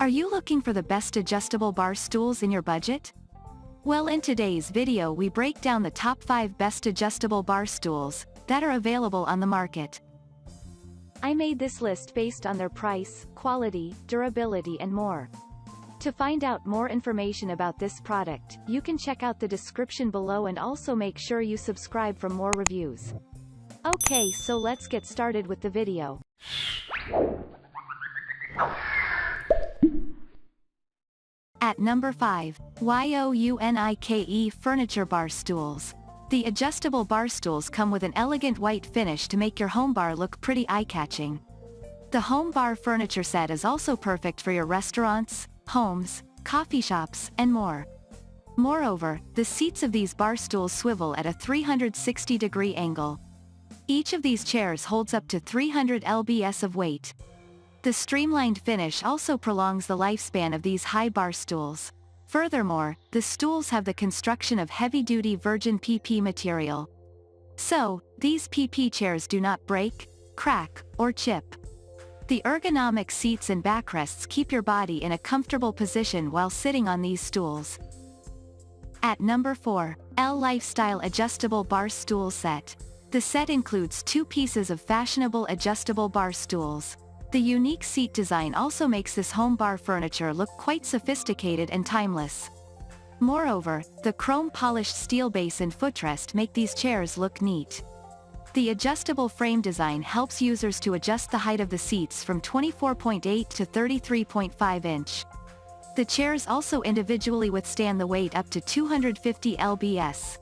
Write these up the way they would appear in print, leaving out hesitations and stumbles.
Are you looking for the best adjustable bar stools in your budget? Well, in today's video we break down the top 5 best adjustable bar stools that are available on the market. I made this list based on their price, quality, durability and more. To find out more information about this product, you can check out the description below and also make sure you subscribe for more reviews. Okay, so let's get started with the video. At number 5, YOUNIKE Furniture Bar Stools. The adjustable bar stools come with an elegant white finish to make your home bar look pretty eye-catching. The home bar furniture set is also perfect for your restaurants, homes, coffee shops, and more. Moreover, the seats of these bar stools swivel at a 360-degree angle. Each of these chairs holds up to 300 lbs of weight. The streamlined finish also prolongs the lifespan of these high bar stools. Furthermore, the stools have the construction of heavy-duty virgin PP material. So, these PP chairs do not break, crack, or chip. The ergonomic seats and backrests keep your body in a comfortable position while sitting on these stools. At number 4, L Lifestyle Adjustable Bar Stool Set. The set includes 2 pieces of fashionable adjustable bar stools. The unique seat design also makes this home bar furniture look quite sophisticated and timeless. Moreover, the chrome-polished steel base and footrest make these chairs look neat. The adjustable frame design helps users to adjust the height of the seats from 24.8 to 33.5 inch. The chairs also individually withstand the weight up to 250 lbs.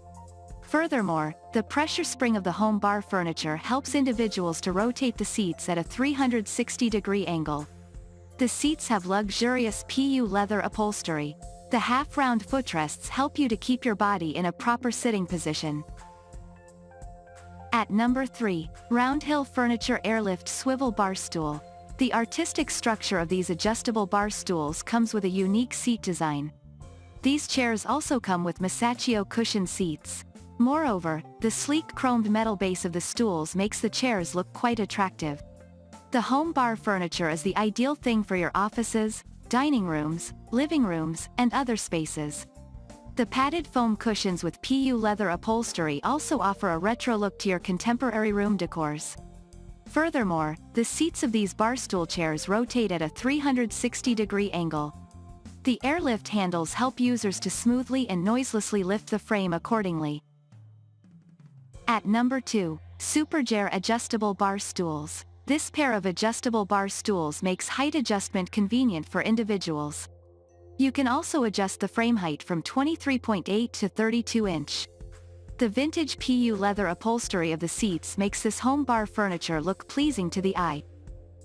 Furthermore, the pressure spring of the home bar furniture helps individuals to rotate the seats at a 360-degree angle. The seats have luxurious PU leather upholstery. The half-round footrests help you to keep your body in a proper sitting position. At number 3, Roundhill Furniture Airlift Swivel Bar Stool. The artistic structure of these adjustable bar stools comes with a unique seat design. These chairs also come with Masaccio cushion seats. Moreover, the sleek chromed metal base of the stools makes the chairs look quite attractive. The home bar furniture is the ideal thing for your offices, dining rooms, living rooms, and other spaces. The padded foam cushions with PU leather upholstery also offer a retro look to your contemporary room decors. Furthermore, the seats of these bar stool chairs rotate at a 360-degree angle. The airlift handles help users to smoothly and noiselessly lift the frame accordingly. At number 2, Superjar Adjustable Bar Stools. This pair of adjustable bar stools makes height adjustment convenient for individuals. You can also adjust the frame height from 23.8 to 32 inch. The vintage PU leather upholstery of the seats makes this home bar furniture look pleasing to the eye.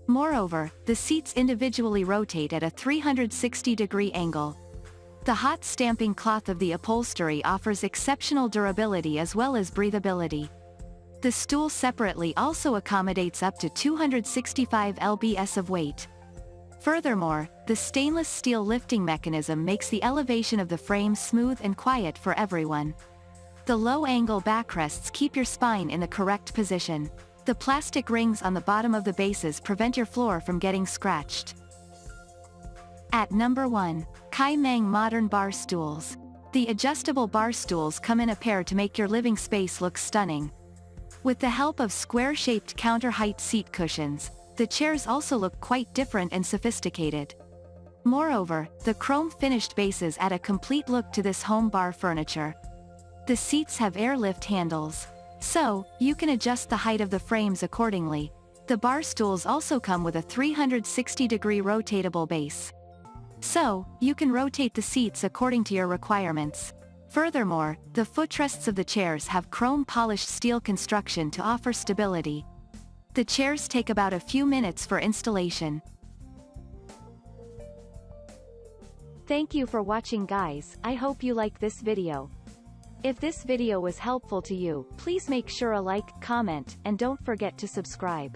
Moreover, the seats individually rotate at a 360-degree angle. The hot stamping cloth of the upholstery offers exceptional durability as well as breathability. The stool separately also accommodates up to 265 lbs of weight. Furthermore, the stainless steel lifting mechanism makes the elevation of the frame smooth and quiet for everyone. The low-angle backrests keep your spine in the correct position. The plastic rings on the bottom of the bases prevent your floor from getting scratched. At number 1, KaiMeng Modern Bar Stools. The adjustable bar stools come in a pair to make your living space look stunning. With the help of square-shaped counter-height seat cushions, the chairs also look quite different and sophisticated. Moreover, the chrome-finished bases add a complete look to this home bar furniture. The seats have airlift handles, so you can adjust the height of the frames accordingly. The bar stools also come with a 360-degree rotatable base. So, you can rotate the seats according to your requirements. Furthermore, the footrests of the chairs have chrome-polished steel construction to offer stability. The chairs take about a few minutes for installation. Thank you for watching, guys. I hope you like this video. If this video was helpful to you, please make sure a like, comment, and don't forget to subscribe.